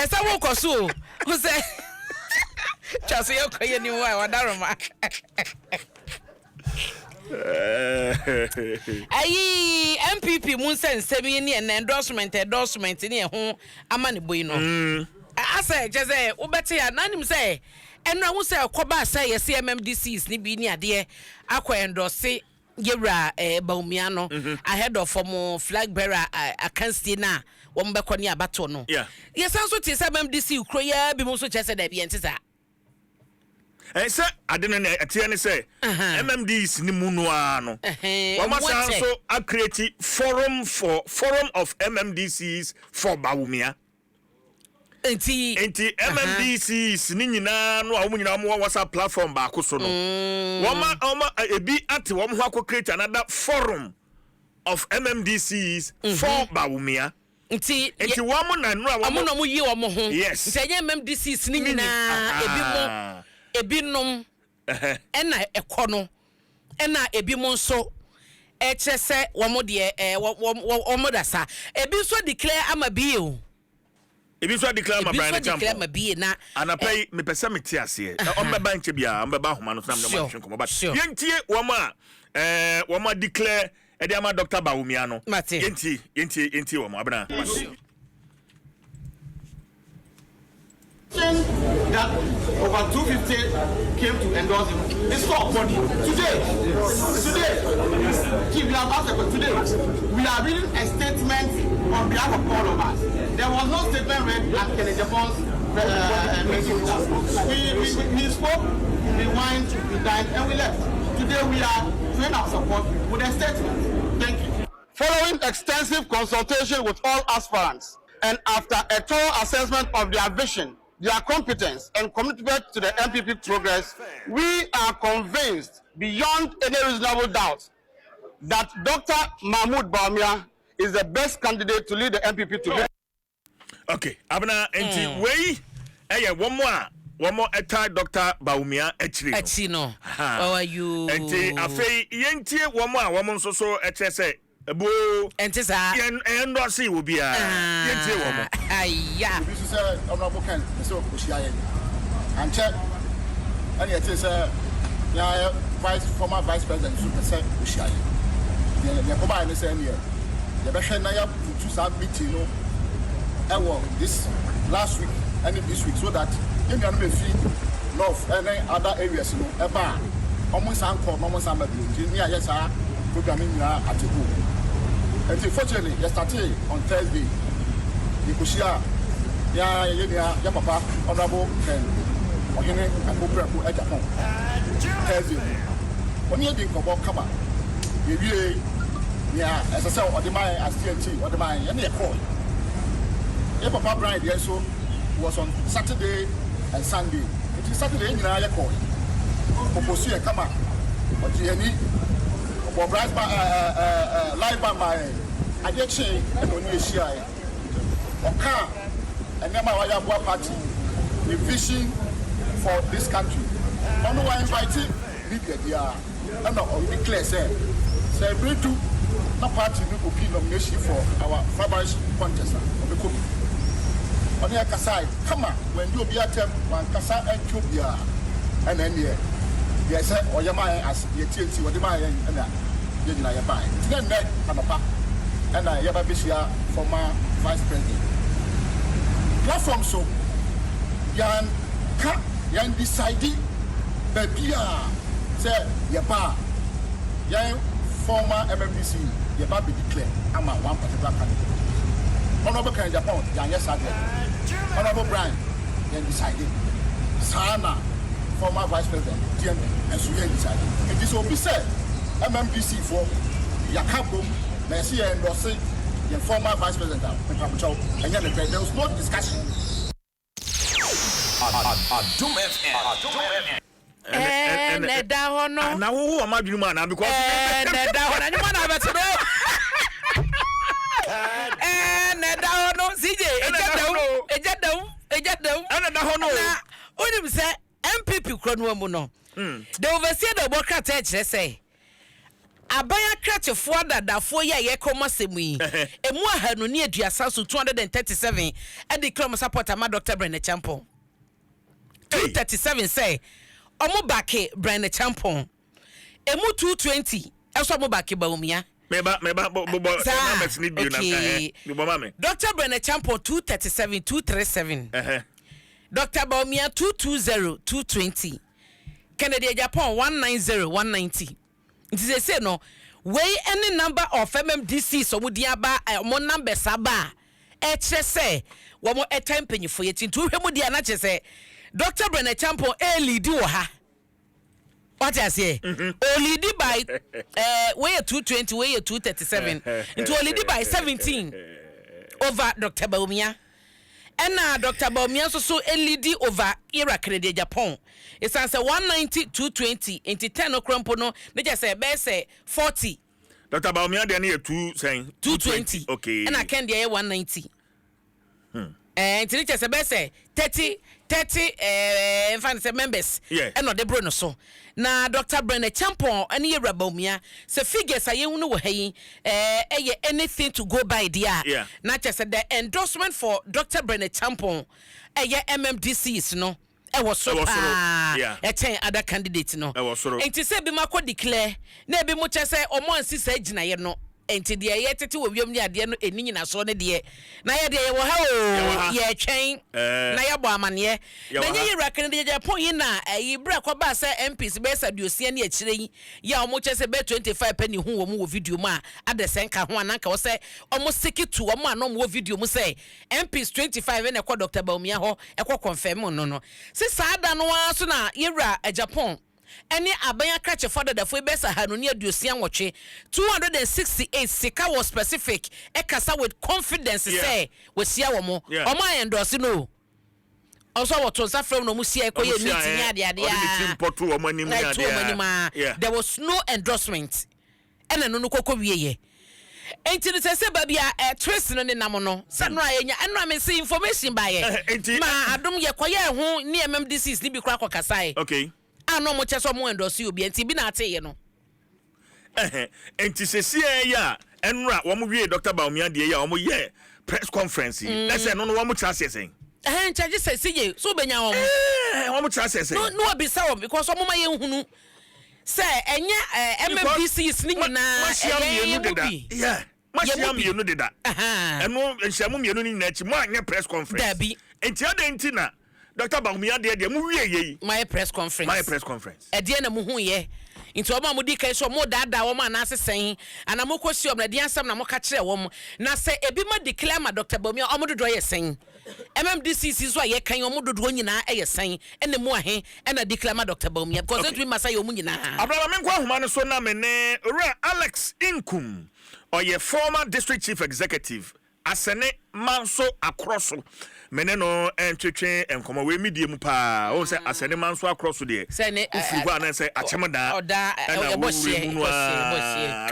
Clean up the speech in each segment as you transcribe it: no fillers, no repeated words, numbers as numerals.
esa wo koso who say just you koye ni wa wadaroma ayi MPP mun sen semi ni endorsement ni ho amane boy no asa je say wo bete ya nanim say enra wo say koba say yes MMDCs ni bi ni ade akwa endorse yewra baumia no ahead of form flag bearer akansti na wo mbekọ ni abato no yes so ti say MMDC ukroya bi mo so che say da bi entisa say adeno ne atia ne say MMDs ni munua no wama so a create forum of MMDCs for baumia enti MMDCs ni nyina no a wo nyina mo WhatsApp platform ba ko so no wama ebi ate wo ho akọ create another forum of MMDCs for baumia enti wo na no a wo no yi wo ho enti MMDCs ni nyina ebi nom ena ekono ena ebi mo nso echese wo mo de wo mo dasa ebi so declare amabi o ebi so declare ma Brian Champo declare amabi na anapai me pesa meti ase o mbeba nche bia o mbeba homa no sam no ma hwenko ba yentie wo ma declare e de ama Dr. Bawumia no yentie wo ma abena that over 250 came to endorse him. It's not body. Today, we have asked today, we are reading a statement on behalf of all of us. There was no statement read at Kennedy Japan's meeting. We spoke, we went, we dined, and we left. Today we are showing our support with a statement. Thank you. Following extensive consultation with all aspirants, and after a thorough assessment of their vision, their competence and commitment to the MPP progress, we are convinced beyond any reasonable doubt that Dr. Mahmoud Bawumia is the best candidate to lead the MPP to. Okay, Abna enti wey one more etta Dr. Bawumia actually no. How are you? Enti afei yentie one more so say ebo entisa endorse will be yentie wo aya this is honorable Ken so Oshiaye and check and it is ya former vice president so say Oshiaye the ko ba ni say ne ya be hwe na ya to sa meeting no this last week and this week so that you can be free north and other areas no e ba almost anko almost am be ni ya sa program ni at home. And unfortunately, yesterday on Thursday, the Kushia, ya papa, honorable and Ohine and Bubraku at Japan. Thursday, when you think about Kama, you really, as I said, or the mine as TNT, or the mine, and the call. Your papa Brian, yes, so was on Saturday and Sunday. It is Saturday in the call. Oposia Kama, or TNT. Live by my addiction and on the share. Okay, and then my party, the vision for this country. On the way invited, media, and not declare, say, we do not party nomination for our Fabrice contest. On the other side, come on, when you be at them, one Kasa and Kubia, and then yes, or your mind as the TNT, or the mind and that. Then and I have a former vice president. Platform so yan decided baby say yaba yan former MMDC yaba be declared ama one particular candidate. Honorable Ken Japan yan yes Honorable Brian yan decided Sana former vice president GMP and so yan decided. It is what we said. MMDC for Yakabum, Messi and Rossi, the former vice president, and yet there was no discussion. Adom FM. And now who am I doing man because and MPP Kronwomuno. The overseer the Bokra say. abaya kratefo adadafo ye yekoma semu yi emu ahanu ne aduasa so 237 e declare support ama Dr. Brenda Champon 237 say omo bake Brenda Champon emu 220 eso omo bake Bawumia meba numbers need be na mame Dr. Brenda Champon 237 237 Dr. Bawumia 220 220 Kennedy Japan 190 190 it is say no way any number of MMDC so mudi aba mo numbers aba e kire say wo mo airtime panyifo yeti ntu hwe mudi ana kire say Dr. Brenda Champon e lead wo ha what I say o lead by way 220 way 237 into o lead by 17 over Dr. Bawumia and Dr. Bawumia so lead over Ira Credit Japan. It's answer 190 220 into 10 okrampo no they just say be say 40. Dr. Bawumia dey near 220. Okay. And I can dey 190. And it just say 30 members. Yeah. And no de bro no so. Na Dr. Brenda Champon and Ira Bawumia say figures aye unu wo hayi anything to go by there. Yeah. Not just the endorsement for Dr. Brenda Champon MMDCs no. E was so yeah. E ten other candidates no. E was so. Enti se bi mako declare na bi mo chese omo ansi sa gina ye no. Enti de ye tete wo wiam ni ade no eni nyina so ne de. Na ye de ye wo ha o ye twen na ye bo amane. Na ye rakene de Japan yi na yi bra kwa ba se MPs be sa duosia ne akire yi. Ya omo chese be 25 penny hu wo mu wo video mu a adesen ka ho ananka wo se omo sekitu omo anom wo video mu se MPs 25 na kwa Dr. Bawumia ho e kwa confirm no. Se saada no so na yewra Japan any abanya krache for the foi besa hanuni aduosia nwotwe 268 sika was specific e kasa with confidence say we sia wo mo omo endorse no also what to safra no mu sia ekoye meeting ade there was no endorsement and no kokko wieye enti ne sese ba bia trace no ne nam no se no ayenya eno am see information ba ye ma adom ye koye ho ne MMDCs ni bi kra kokasai okay ano mo cheso mo endorse obi enti bi na ateye no enti sese ya enra wo mo wie Dr. Bawumia de ya wo mo ye press conference let's say no wo mo tra sese charge sese ye so benya wo mo tra sese no obisa wo because wo ma ye hunu se enye MMDCs ni nyina yeah Masiam you know that. And no Shamu you know mo anya press conference. Enti ade na Dr. Bawumia de mu wie my press conference. E de na mu hu ye. Nti o ma mu di kai so mo dada wo ma na asesen ana mo kosi o na de ansam na mo ka kire wo mo na se ebi ma declare ma Dr. Bawumia o mo dodo ye sen. MMDC so ye kan o mo dodo nyina e ye sen ene mu ahe e na declare ma Dr. Bawumia because it we masa ye o mu nyina. Abraham menkwa homa no so na me ne Alex Inkum or your former district chief executive asene manso akroso meneno entwetwe enkomo we media mu pa o se asene manso akroso de ufi ho anan se achemda oda ebohye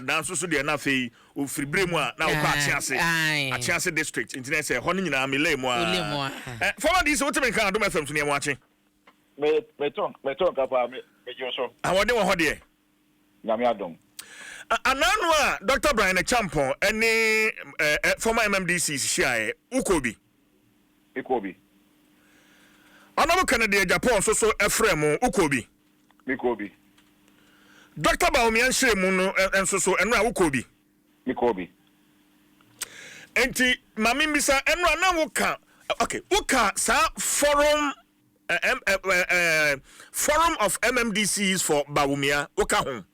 dan so de na fei ofiri bremu a na wo achiase district internet se ho nyina mele mu a former this what me kan Adom FM so ne mo achi me ton ka pa me joso awode wo ho de nyame adom Ananwa Dr. Brenda Champon any former MMDC share Ukobi. Another Canada Japan so Efrem Ukobi. Dr. Bawumia Shemu and so Enra Ukobi. Enti Mami Misa Enra na wuka okay wuka sa forum forum of MMDCs for Bawumia wuka home.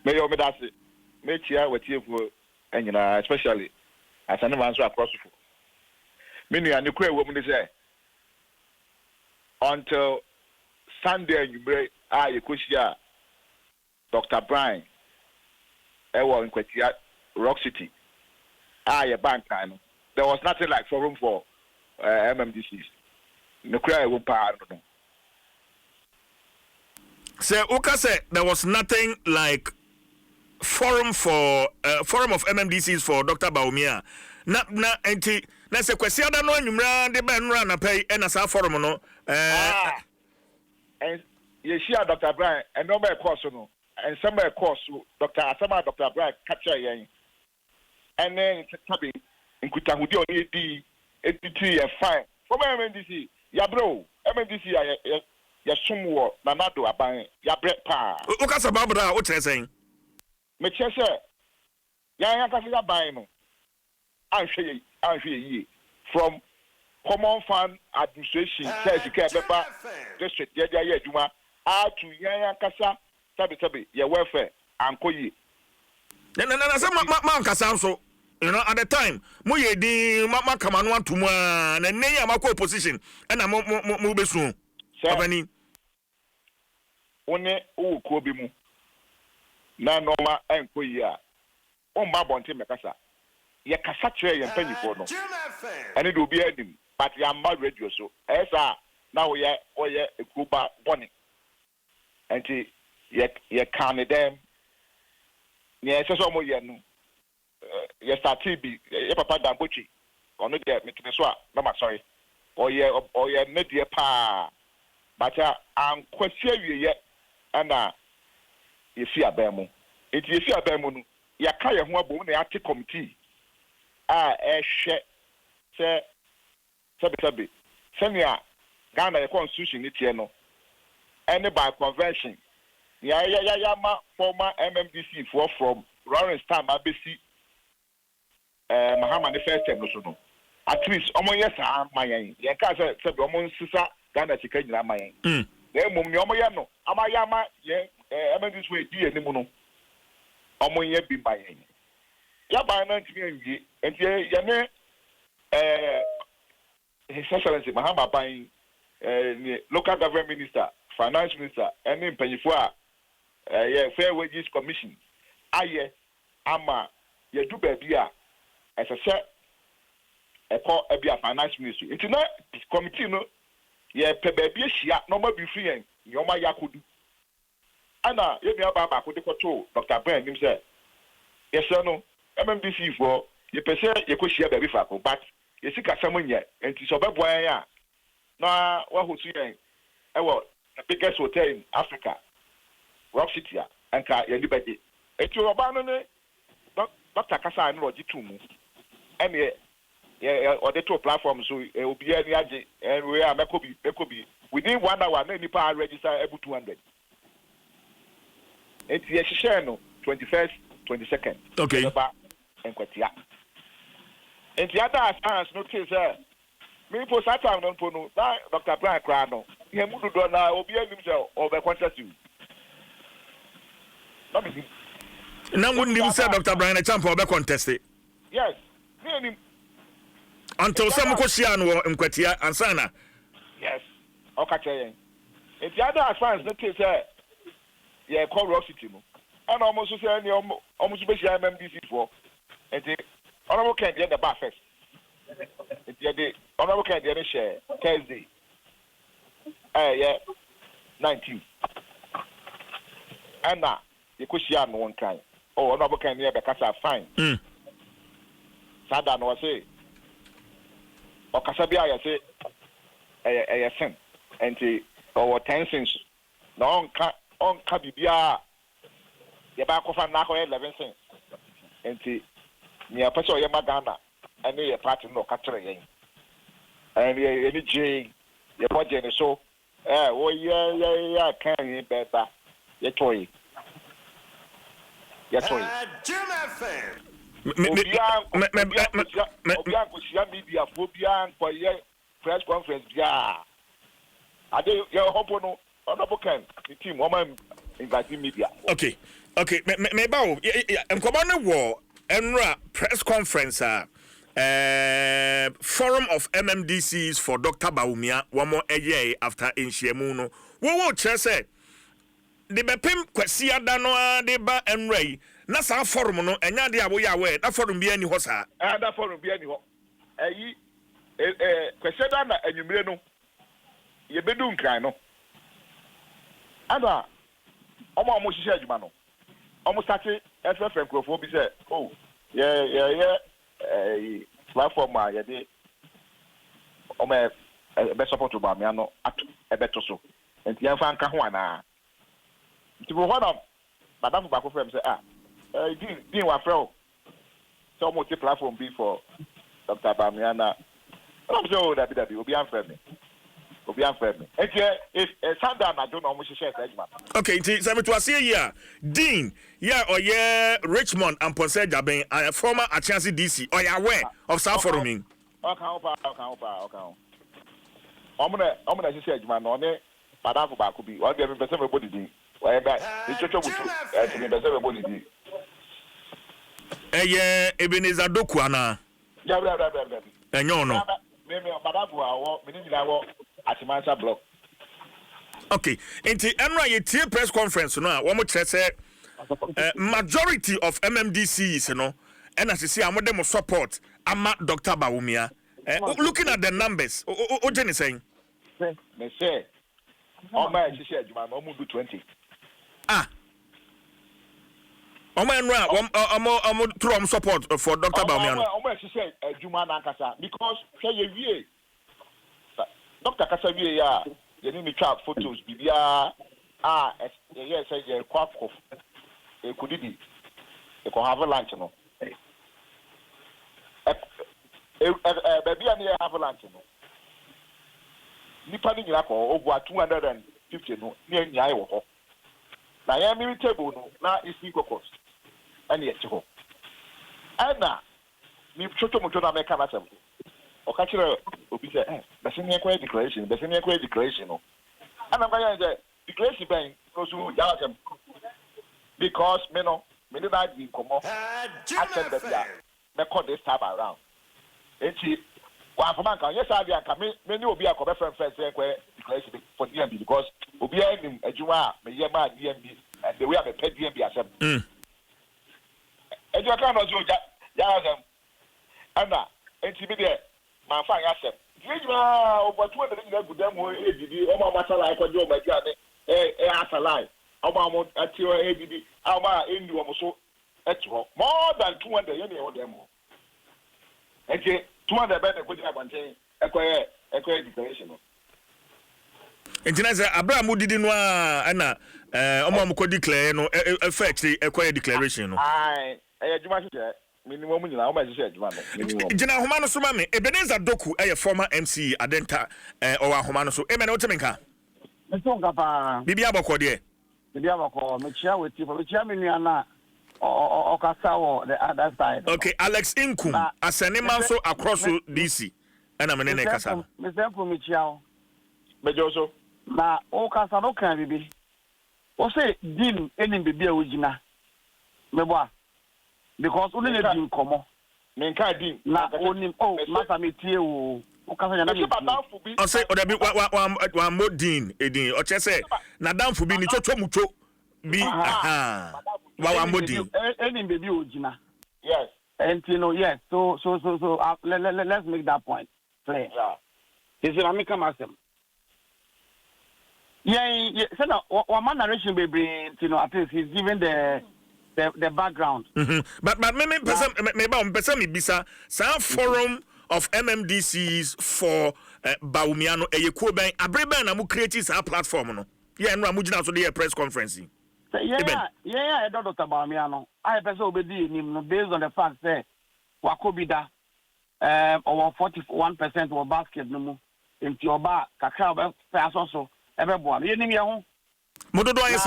May or medasi, make here with you for and especially as an answer across the many and the queer woman is there until Sunday. You break you kushia Dr. Brian Ewa in Kwetia Rock City. A bank time. There was nothing like forum for MMDCs. No queer woman part. So Uka said there was nothing like forum for forum of MMDCs for Dr. Bawumia na enti na se kwesi ada no anwumra de ben ra na pay na sa forum no and you share Dr. Brian and no be course no and somewhere course Dr. Asama Dr. Brian catcher yen and then tabi in Kutahudi on AD 83 and fine from MNDC ya bro MNDC ya sumwo na nado aban ya bread pa o ka sa babra o tere sen me che se ya ka ya ban no anhwe yi from common fund administration says you can beba district ya adwuma to yan kasa tabi ya welfare ankoyi na say ma kasa so you know at the time mo ye di ma kamano atomu na nenya makọ opposition na mo besu abani one o ko bi mu na normal ankoyi a o mba bonte mekasa ye kasa kire ye mpanyifo no ene de obi adim but ya mba radio so esa na o ye ekuba boni enti ye kan dem ye so mo ye no ye start bi ye papa dambochi ono de metene so a no ma sorry o ye medie pa but an kwasi awiye ana ye fi abamu enti ye fi abamu no ya ka ye ho abom na ya te committee a ehwe se sabi senia Ghana the constitution ni tie no any by convention ya ma former MMDC from Lawrence Tam abesi Mahama the first time no at least omo yes amayen ye ka say omo sisa Ghana sika nyina amayen na mum ni omo ye no amayama ye MMDC we di enimu no omo ye bi mayen ya ba na ntimi anwie enti ye ne His Excellency Mahama Bain local government minister finance minister any mpanyifo a fair wages commission aye ama ye do baby a esese eko ebia finance ministry it na committee no ye pe baby ahia no ma bi free en yoma yakodu ana ye bia ba ko de koto Dr. Ben nim say yes no MMDC for ye pese ye ko hia baby fa ko but ye sika samonye enti so beboa ya na wa hosu yen ewo the biggest hotel in Africa Rock City anka ye libede eti oba no ne Dr. Kasa no logi tumu ene ye o de to platform so obi ani age we are mekobi within 1 hour na nipa register ebu 200 eti ye hihye no 21st 22nd okay enkwatia enti ada assurance no tell say me for Saturday no pono na Dr. Brian Krano he mudu do na obi anim say obe contest you no be na wouldn't say Dr. Brian Champ obe contest yes me until some ko shia no enkwatia ansana yes okache yen enti ada assurance no tell say ye call Rock City no and almost say any almost be shia MMDC for enti honorable Ken the bar first. The honorable Ken the share Thursday. 19. And now you could share no one kind. Oh, honorable Ken the Casa fine. Sada no say. Or Casabia say a cent. And the or 10 cents. No on Cabibia. The back of an 11 cents. And the near person or Yamagana, and a party no catcher again. And any J, your budget so, yeah, can you better? Your toy. Your toy. Media phobia for your press conference. Yeah, I do your hope on honorable Ken, the team woman inviting media. Okay, maybe I'm coming war. Enra press conference forum of MMDCs for Dr. Baumia one more a year after Inshiemu no wo say the bepem kwasi adano de ba enra na sa forum no enya de aboya we that forum bi ani ho sa that forum bi ani ho ayi kwasi adana anwumre no ye bedu nkran no ada omo hihye adwuma no almost started FF microphone be say oh yeah platform ya dey omo be support Obama no at e beto so enti yan fa nka ho ana nti bo hono madam baako frɛ me sɛ din wa frɛ o sɛ ɔmo te platform bi for Dr. Bamiana I'm sure that obi amfrɛ me Sunday anadwo na ɔmo hyehyɛ sɛ adwuma okay nti sɛ meto ase yi a Dean yeah ɔyɛ Richmond and Ponce Jaben a former Achiasi DC ɔyɛ aware of South Forum ɔka ho ɔmo na hyehyɛ adwuma na ɔne madam baako bi ɔde me pɛsɛ me bɔ didi ɔyɛ ba twetwe mutu me pɛsɛ me bɔ didi ɛyɛ Ebenezer Doku ana bra ɛnyɛ ɔno me madam wo me ni nyina wo Atimansa block okay nti ɛno a yɛtie press conference no a wɔn kyerɛ sɛ majority of MMDCs no ɛna sisi a wɔde mo support ama Dr. Bawumia looking at the numbers o je ne saying me say o ma hyehyɛ adwuma no mo do 20 Omo enra omo throw support for Dr. Bawumia no o ma hyehyɛ adwuma na nkasa because hwɛ ye wie Dr. Kasa wie ya ye ni twa photos bibia ye say ye kwafko e kudidi e ko have lunch no baby ani have lunch no nipa ni nyina ko ogwa 250 no ni anyai wo ho na ya mi table no na isi kokos ani e ti ho ana mi choto mo na meka na sem o ka kire obi say bese ni ekwa declaration no ana ka ya declaration ben no so ya sem because me need that be komo attend the dia me call this time around enti wa fama kan yes abia kan me ni obi akobe friend say ekwa declaration for DMB because obi anim adwuma me ye ma DMB and the way I be pay DMB asem ejo kan no so ya sem ana enti be there ma fa ya sem dijima obatu ede ni gudam ho edidi o ma masala ikwaje o ma diane asalai o ma mo ati o edidi o ma endi o mo so eti ho more than 200 yen e wo dem ho enti 200 be na kwaje abanten ekwaye declaration no enti na say Abraham didi no a na o ma mo ko declare no effect ekwaye declaration no adwuma hye minimum nyina o ma hye adwuma no Jina homa no so ma me Ebenezer Doku former MC Adenta o wa homa no so e me na o temenka Meso ngapa bibia bokọ de bibia bokọ me chia weti me chia me nua na o kasa wo the other side okay Alex Inkum asane man so across DC ana me ne kasa me sempo me chia o mejo so na o kasa no kan bibi o say din enim bibia wogina mebo because only the din komo me nka din na onim masa metie o kasa nya na me o say o da bi wa modin edin o che say na danfo bi ni twotwo mutwo bi wa modin enim baby ogina yes and you know yes so let's make that point clear is it amika masem yeah say na one narration baby you know at least he's given the background but me person me bisa some forum of MMDCs for Bawumia no eyekuo ben abreben na mu create sa platform no yeah no amugina so the press conference yeah Dr. Bawumia no I person obedi nim no based on the fact say wakobida over 41% of basket no mu enti oba kakra oba so ebebo no yenim ye ho mododo ayen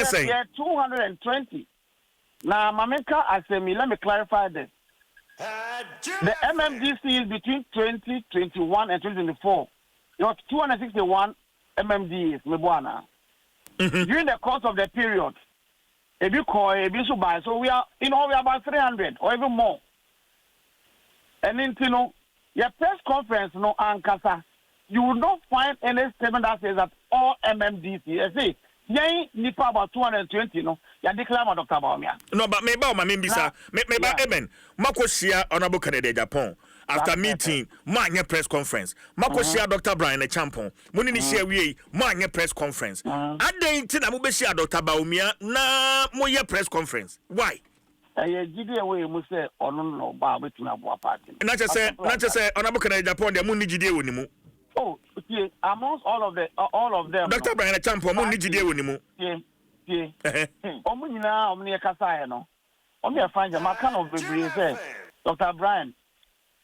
saying yeah 220 na mameka asemi let me clarify this. The MMDC is between 2021 and 2024. You have 261 MMDs, Mebuana. During the course of the period, if you call a bishop by, so we are about 300 or even more. And then, you know, your press conference, no, Ankasa, you will not find any statement that says that all MMDC, I say, yay, nipa about 220, no, ya declare Dr. Bawumia. No, but maybe my membisa, maybe Eben, Mako Shia, Honorable Canada Japan, after meeting, Manya press conference, Mako Shia, Dr. Brian, a champion, Munini share we, Manya press conference. I didn't tell Mubeshia, Dr. Bawumia, na Moya press conference. Why? I give away, must say, or no, Bob, to my party. Not just say, Honorable Canada Japan, the Muni Jide with him. Oh, see, amongst all of them. Dr. Brian, a champion, Muni Jide with him. tie. Omu nyina omu ne kasa no. Omu ya fanja maka no bebre say Dr. Brian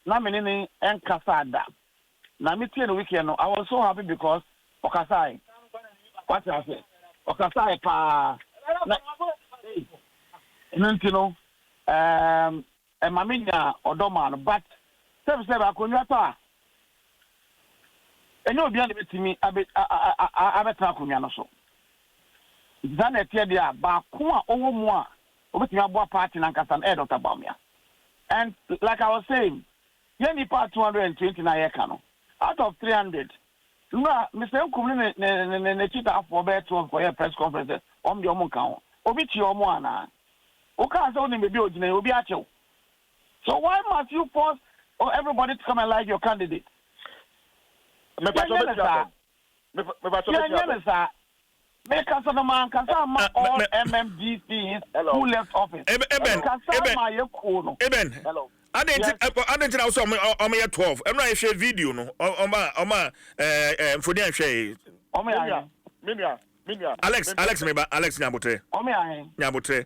na me ne enkasa da. Na me tie no weekend no I was so happy because okasai. What I say? Okasai pa na nantino maminya odoman but sebe akonwa pa enyo bia ne betimi abeta akonwa no so zan etie dia ba ko a owo mu a obetimi abo party na nkasa na Dr. Bawumia. And like I was saying yeni part 220 na yeka no out of 300 na Mr. Nkumni ne chita for be 12 for your press conference om de om kan obi chi om ana o kan say oni be bi ogina obi achew. So why must you force everybody to come and like your candidate? Me pa so make us on the man all MMDCs who left office. Eben. Hello. I didn't know some on me 12. I'm not share video no. For them share. Alex Nyabotre. Nyabotre.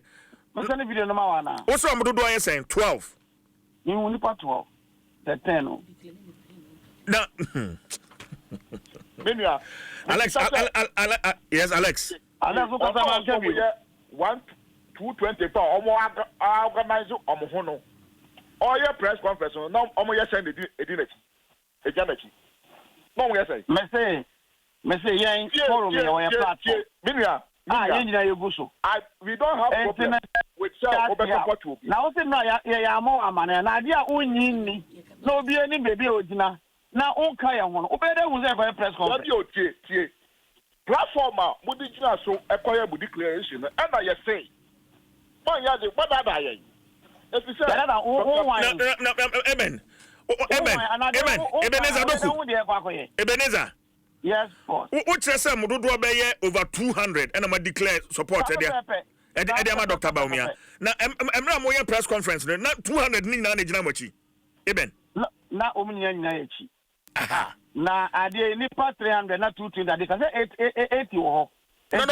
What's the video number one now? What's wrong with doing saying 12? You only part 12. The 10. No. Alex, yes, Alex. Alex, what I'm telling you? 220 organize hono. All your press conference, no, almost send it. A Jamaican. No, yes, Messi, yeah, follow me on your platform. We don't have problem with self. Now, yeah, more man, and idea only no be any baby original. Now, on Kaya one, Obeda was ever a press conference. Platform, would it so acquire with declaration? And I say, what are they? If you say, Ebenezer. Yes, boss. What's the sum? Do over 200 and I'm declare support. Dr. Bawumia. Now, I'm not more press conference. Not 200 ni na nejinamochi. Eben. Na omunya nyina echi. Na ade nipa 300 na 220 they can say 80 wo. No,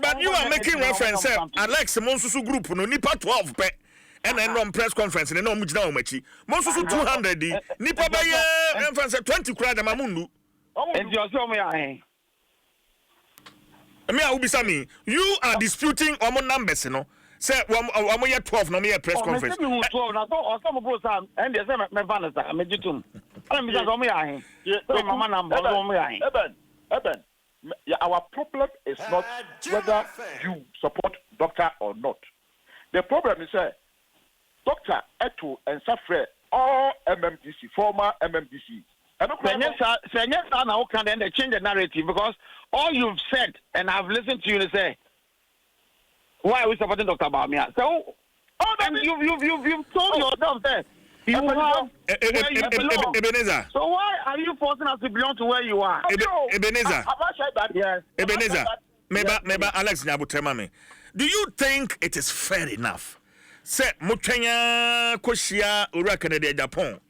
but you are making reference Alex Monsusu group no nipa 12 pe. And then on press conference and no mujina omachi. Monsusu 200 di nipa ba ye reference 20 kura da mamundu. You are disputing our numbers, you know. Say, one year 12, no mere press conference. Our problem is not whether you support doctor or not. The problem is Dr. Eto and Safre, all MMDC, former MMDC. Now can then change the narrative because all you've said and I've listened to you say why are we supporting Dr. Bawumia? So you've told yourself that you have where you belong. Ebenezer. So why are you forcing us to belong to where you are? Ebenezer. Yes. Ebenezer. Meba Alex Nyabotre. Do you think it is fair enough? Say Mutenya Koshia Ura Canada Japan.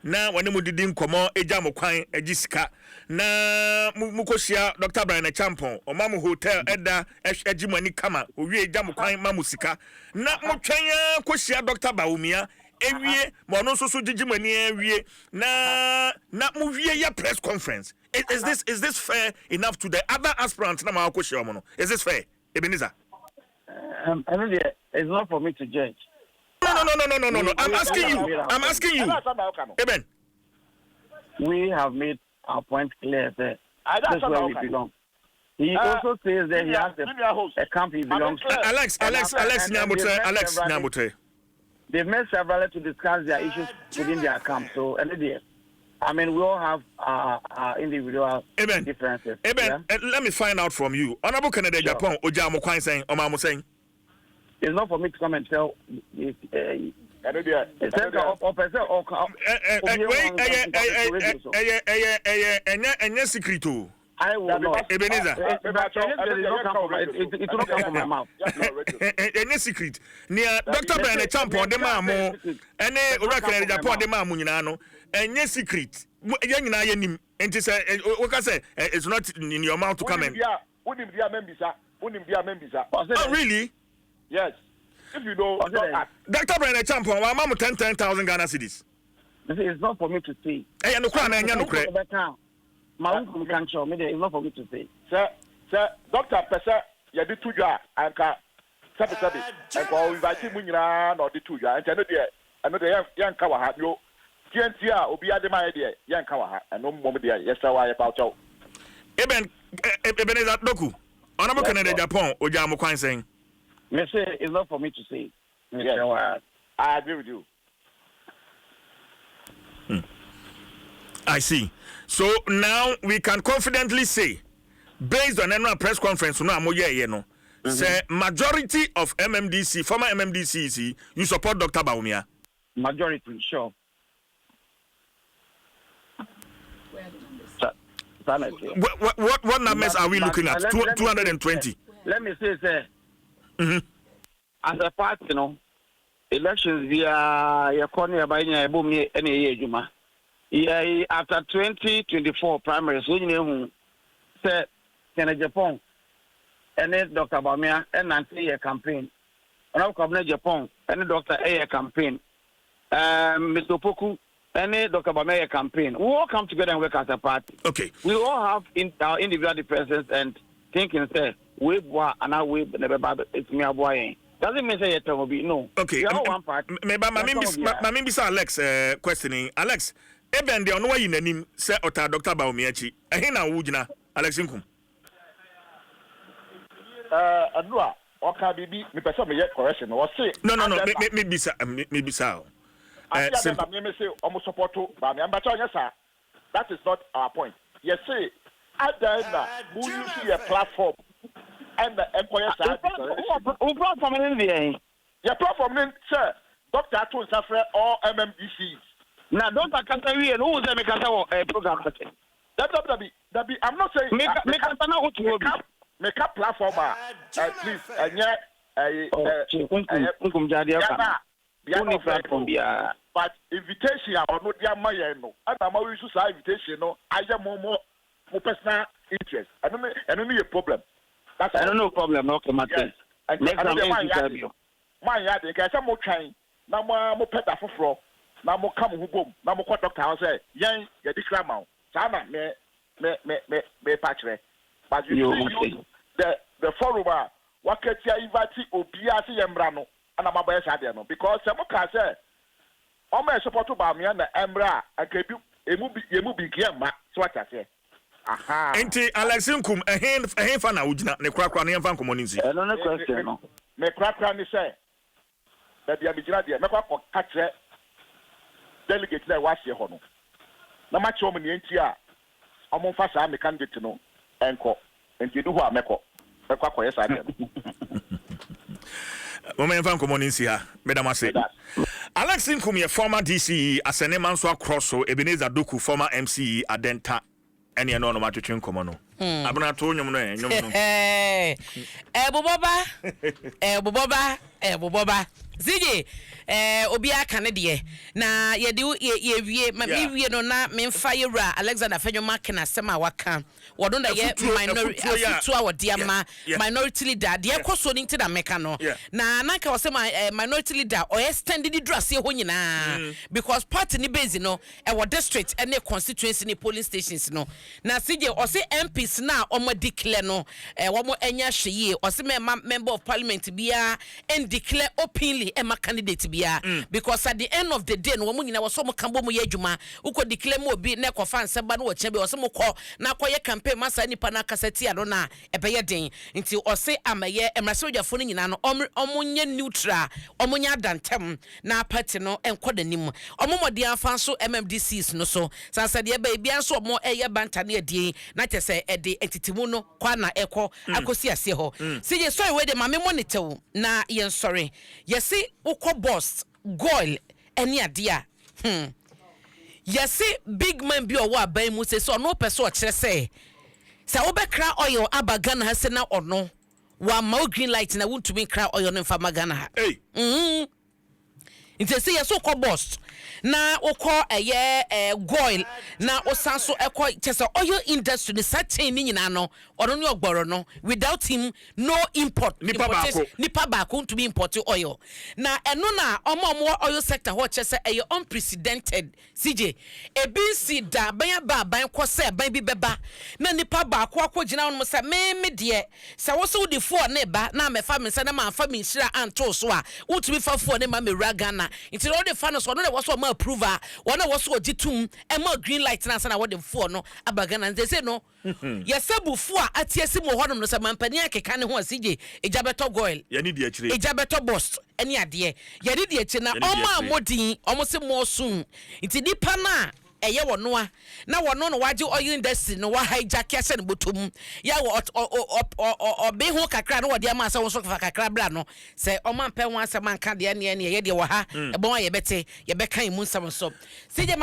Na wani mu didi nkomo eja mo kwan egisika na mukoshia Dr. Brian Champon o mamu hotel eda ejimani kama owie eja mo kwan mamu sika na mutwanya koshia Dr. Bawumia ewie mo no so jijimani ewie na mu wie ya press conference. Is this fair enough to the other aspirants na ma koshia mo no? Is this fair, Ebenezer? It's not for me to judge. No. I'm asking you. Eben. We have made our point clear that that's where we belong. He also says that he has a camp he belongs to. Alex Nyabotre. They've met several to discuss their issues within their camp. So, I mean, we all have individual differences. Eben, let me find out from you. Honorable Canada Japan, Ojamo Kwan saying, Omamo saying. It's not for me to come and tell. Secret. I will not. Ebenezer. It will not come from my mouth. Any secret. Near Dr. Brian Champon, the Mamo, and a record Japan, the Mamunano, and yes, secret. Young and I, and to say, what I say, it's not in your mouth to come in. Unim dia membisa. Oh, really? Yes. If you don't ask. Dr. Brian Champion, why am 10,000 Ghana cedis? It's not for me to say. Hey, and the crown and no credit. My uncle can't show me. It's not for me to say. Sir, Dr. Pesa, you did 2 years, and sabi. And go invite him or the 2 years. And I know the young Kawaha, you. TNT, Obi Adema, young Kawaha, and no moment there. Yes, I about you. Eben is at Doku. Honorable Canada, Japan, or Jamo Kwan saying. Monsieur, it's not for me to say. Yes, I agree with you. I see. So now we can confidently say, based on annual press conference, say majority of MMDC, former MMDCs, you support Dr. Baumia. Majority, sure. What numbers are we looking at? 220. Let me say, sir. As a party, elections via your corner by any year, yeah, after 2024 primaries, we know say Japan and then Dr. Bamia and Nancy campaign. And I'll come to Japan and Dr. A campaign. Mr. Poku and Dr. Bamia campaign. We all come together and work as a party. Okay. We all have our individual differences and thinking, say, we and I will never it's me a boy. Doesn't mean say it will be no. Okay. One party. Maybe Alex questioning. Alex, even the only in the name say Dr. Baumiachi. Ahina Wujina, Alex Inkum. Adua, okay, baby, me person me correction. Or say no. Maybe so. I say almost support to Bami. But yes, sir, that is not our point. Yes, say Adana, who you see a platform and the employer side. Who platform in the your platform, sir, Dr. Atun Safre or MMDCs. Now, don't I can't tell you who is a program. That be. I'm not saying make a platform, please, and yet, but invitation or not your mayano. And I'm always to say invitation. No, I have more personal interest. I don't need a problem. That's I don't know problem. Okay, Martin. Next time, interview. My yard, there's some more trying. No more pet for floor. Na mo come who boom. Na mo call doctor say, "Yen, you declare now." Sana me patch. But you see, the follower, what can you invite Obia si Embra no? And I'm about to no because some can say, "Oh my support to Bamia na Embra, I can do emu bi kiema." So what I say. Aha. Enti Alex Nkum ehin fa na ujina ne krakra ne yemfa nkomoninzi. I don't know question no. Me krakra ni say, that dia bijira dia me kwa catch delegate na wa se ho no na ma che o me enti a omo fa sa me candidate no enko enti du ho a meko akoye sa dia mo me fan komo si ha me da ma se Alex Nkum ye former DCE asene manso across so Ebenezer Doku former MCE Adenta ene no no ma twetwe komo no abuna to nyom no nyom no boboba Ziggy obi aka ne de na ye de ye wie ma wie no na me fire Alexander Fenyo Mark na sema waka wodon da ye minority to our dear minority leader de ekoso ni ntina meka no na naka wose minority leader o extended the dress ho nyina because party ni base no e wo district and constituency ni polling stations no na CJ o se MPs na o mo declare no wo mo enya hweye o se member of parliament bia and declare openly e ma candidate because at the end of the day no mo nyina wo so mo kambo mo ye adwuma uko declare mo obi na kofa nseba no wo che be wo so mo ko na koye campaign masa nipa na kaseti ado na ebeye den nti o se amaye emrasojafo no nyina no omonye neutral omonye adantem na party no enkodanim omomode afa so MMDCs no so sansa de eba bia so omo eye banta na edie na tese ede entitimu no kwa na eko akosi ase ho sije so we de mame monitor na yen sorry yesi uko boss goal eni adea yesi big man bi owo aban mu se so no person o kire se obekra oil abagana ha se na ono wa ma green light na wuntumi kra oil no mfa magana ha hey inte se yeso ko boss na wokɔ ɛyɛ goil na osan so ɛkɔ kyesa oil industry ne certain ni nyina no ɔno ne ogboro no without him no import nipa baako to be import oil na ɛno na ɔmo oil sector ho kyesa ɛyɛ unprecedented CJ ebinsi da ban kɔ sɛ ban bi bɛba na nipa baako akɔgyina no sɛ me de sɛ wo so de fo ne ba na mefa me sɛ na ma fa me nhira anto so a wotumi fa fo ne ma me ragana nti no de fa no so no de wo so ma approve a wo na wo so ogitum e ma green light na sana wo de fo no abagana nze se no yesabu fo a atiesi mo honom no sɛ mampani akeka ne ho asije ejabeto goil ye ni de akire ejabeto boss ene ade ye de de akire na ɔma modin ɔmo se mo sun nti nipa na eye wonoa na wono no waje oil industry no wa hijack ase no botom ya obe ho kakra no wode ama ase wo so kakra bra no se omampɛ ho asɛm anka de ne ye de wo ha ebon ye bete ye bɛkan mu nsɛm so sije